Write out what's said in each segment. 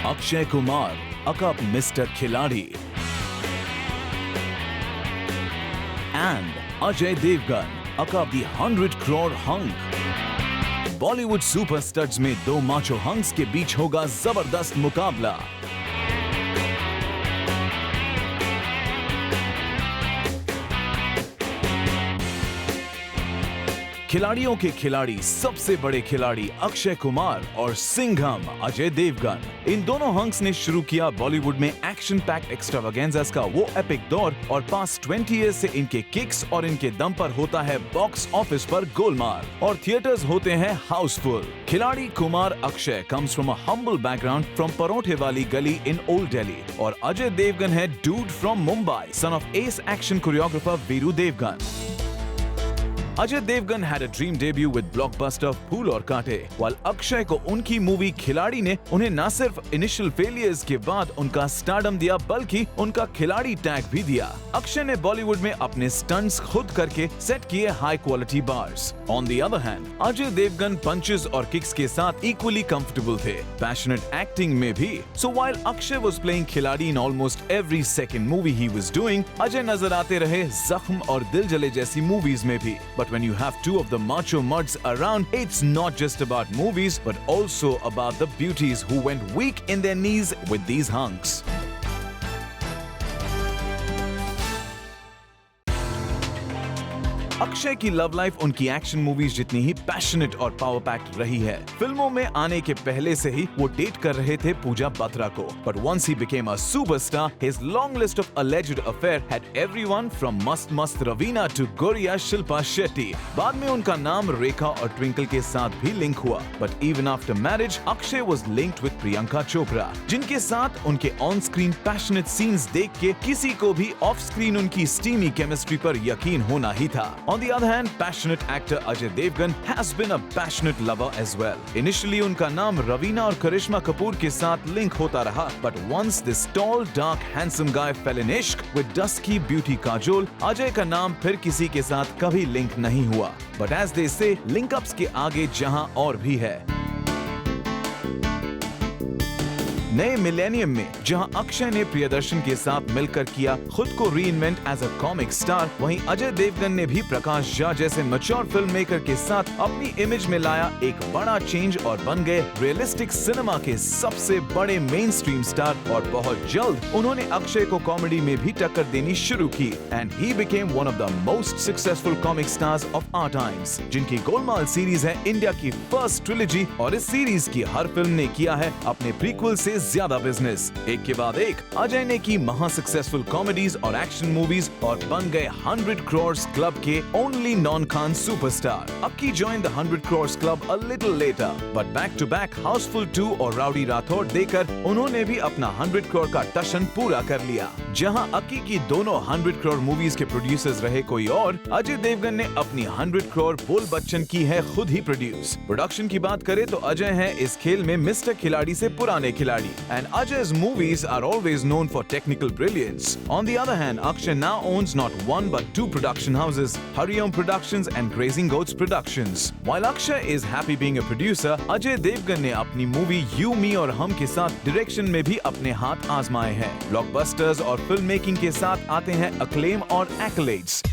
Akshay Kumar, aka Mr. Khiladi, and Ajay Devgan, aka the 100 crore hunk. Bollywood super stars में दो macho hunks के बीच होगा जबरदस्त मुकाबला। खिलाड़ियों के खिलाड़ी, सबसे बड़े खिलाड़ी अक्षय कुमार और सिंघम अजय देवगन। इन दोनों हंक्स ने शुरू किया बॉलीवुड में एक्शन पैक एक्स्ट्रावागेंजास का वो एपिक दौर और पास्ट 20 इयर्स से इनके किक्स और इनके दम पर होता है बॉक्स ऑफिस पर गोलमाल और थिएटर्स होते हैं Housefull. Khiladi Kumar Akshay comes from a humble background from परोठे वाली गली इन ओल्ड दिल्ली और अजय देवगन है dude from Mumbai, son of ace action choreographer Veeru Devgan. Ajay Devgan had a dream debut with blockbuster Phool Aur Kaante, while Akshay को उनकी मूवी खिलाड़ी ने उन्हें न सिर्फ इनिशियल फेलियर्स के बाद उनका स्टारडम दिया बल्कि उनका खिलाड़ी टैग भी दिया। अक्षय ने बॉलीवुड में अपने स्टंट्स खुद करके सेट किए high quality bars. On the other hand Ajay Devgan punches और किक्स के साथ इक्वली कंफर्टेबल थे, पैशनेट एक्टिंग में भी। So while Akshay was playing Khiladi in almost every second movie he was doing, Ajay नजर आते रहे जख्म और दिल जले जैसी मूवीज में भी। But when you have two of the macho muds around, it's not just about movies, but also about the beauties who went weak in their knees with these hunks. Akshay की लव लाइफ उनकी action movies जितनी ही passionate और power packed रही है। फिल्मों में आने के पहले से ही वो डेट कर रहे थे पूजा बत्रा को, but once he became a superstar, his long list of alleged affair had everyone from मस्त मस्त रवीना टू गोरिया शिल्पा शेट्टी। बाद में उनका नाम रेखा और ट्विंकल के साथ भी लिंक हुआ, but even after marriage Akshay was linked with Priyanka Chopra, जिनके साथ उनके ऑन स्क्रीन पैशनेट सीन्स देख के किसी को भी ऑफ स्क्रीन उनकी स्टीमी केमिस्ट्री पर यकीन होना ही था। On the other hand, passionate actor Ajay Devgan has been a passionate lover as well. Initially, उनका नाम रवीना और करिश्मा कपूर के साथ लिंक होता रहा, but once this tall, dark, handsome guy fell in ishq with dusky beauty Kajol, Ajay का नाम फिर किसी के साथ कभी लिंक नहीं हुआ। But as they say, link-ups के आगे जहां और भी है। नए मिलेनियम में जहां अक्षय ने प्रियदर्शन के साथ मिलकर किया खुद को reinvent as a comic star, वहीं अजय देवगन ने भी प्रकाश झा जैसे मैच्योर फिल्म मेकर के साथ अपनी इमेज में लाया एक बड़ा चेंज और बन गए रियलिस्टिक सिनेमा के सबसे बड़े मेन स्ट्रीम स्टार। और बहुत जल्द उन्होंने अक्षय को कॉमेडी में भी टक्कर देनी शुरू की and he became one of the most successful comic stars of our times, जिनकी गोलमाल सीरीज है इंडिया की फर्स्ट ट्रिलॉजी और इस सीरीज की हर फिल्म ने किया है अपने प्रीक्वल से ज्यादा बिजनेस। एक के बाद एक अजय ने की महा सक्सेसफुल कॉमेडीज और एक्शन मूवीज और बन गए 100 crores क्लब के only non Khan superstar. Akki join the 100 crores club a little later, but back to back Housefull 2 और राउडी राठौड़ देकर उन्होंने भी अपना 100 crore का टशन पूरा कर लिया। जहां अक्की की दोनों 100 crore मूवीज के प्रोड्यूसर्स रहे कोई और, अजय देवगन ने अपनी 100 crore बोल बच्चन की है खुद ही प्रोड्यूस। प्रोडक्शन की बात करें तो अजय है इस खेल में मिस्टर खिलाड़ी से पुराने खिलाड़ी। And Ajay's movies are always known for technical brilliance. On the other hand, Akshay now owns not one but 2 production houses, Hariom Productions and Grazing Goats Productions. While Akshay is happy being a producer, Ajay Devgan ने अपनी movie You, Me और हम के साथ direction में भी अपने हाथ आजमाए हैं। ब्लॉकबस्टर्स और फिल्म मेकिंग के साथ आते हैं अक्लेम और एक्कलेड्स।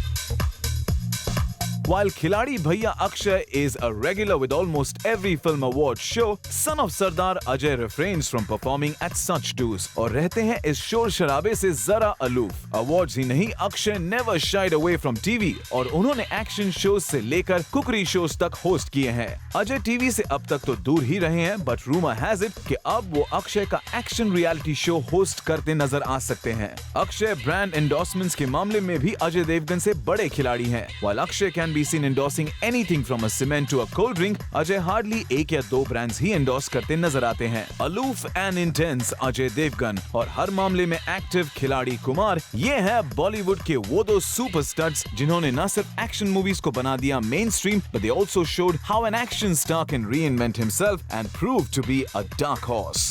While खिलाड़ी भैया Akshay is a regular with almost every film award show, son of Sardar Ajay refrains from performing at such dues और रहते हैं इस शोर शराबे से जरा अलूफ। अवार्ड्स ही नहीं, Akshay never shied away from TV और उन्होंने एक्शन शोज से लेकर कुकरी शोज तक होस्ट किए हैं। अजय टीवी से अब तक तो दूर ही रहे हैं, बट रूमर हैज इट कि अब वो अक्षय का एक्शन रियलिटी शो होस्ट करते नजर आ सकते हैं। अक्षय ब्रांड एंडोर्समेंट्स के मामले में भी अजय देवगन से बड़े खिलाड़ी हैं। While Akshay can be seen endorsing anything from a cement to a cold drink, Ajay hardly 1 या 2 ब्रांड्स ही एंडोर्स करते नजर आते हैं। Aloof and intense Ajay Devgn और हर मामले में एक्टिव खिलाड़ी कुमार, ये है बॉलीवुड के वो दो सुपरस्टार्स जिन्होंने न सिर्फ एक्शन मूवीज को बना दिया main stream, but they also showed how an action star can reinvent himself and prove to be a dark horse.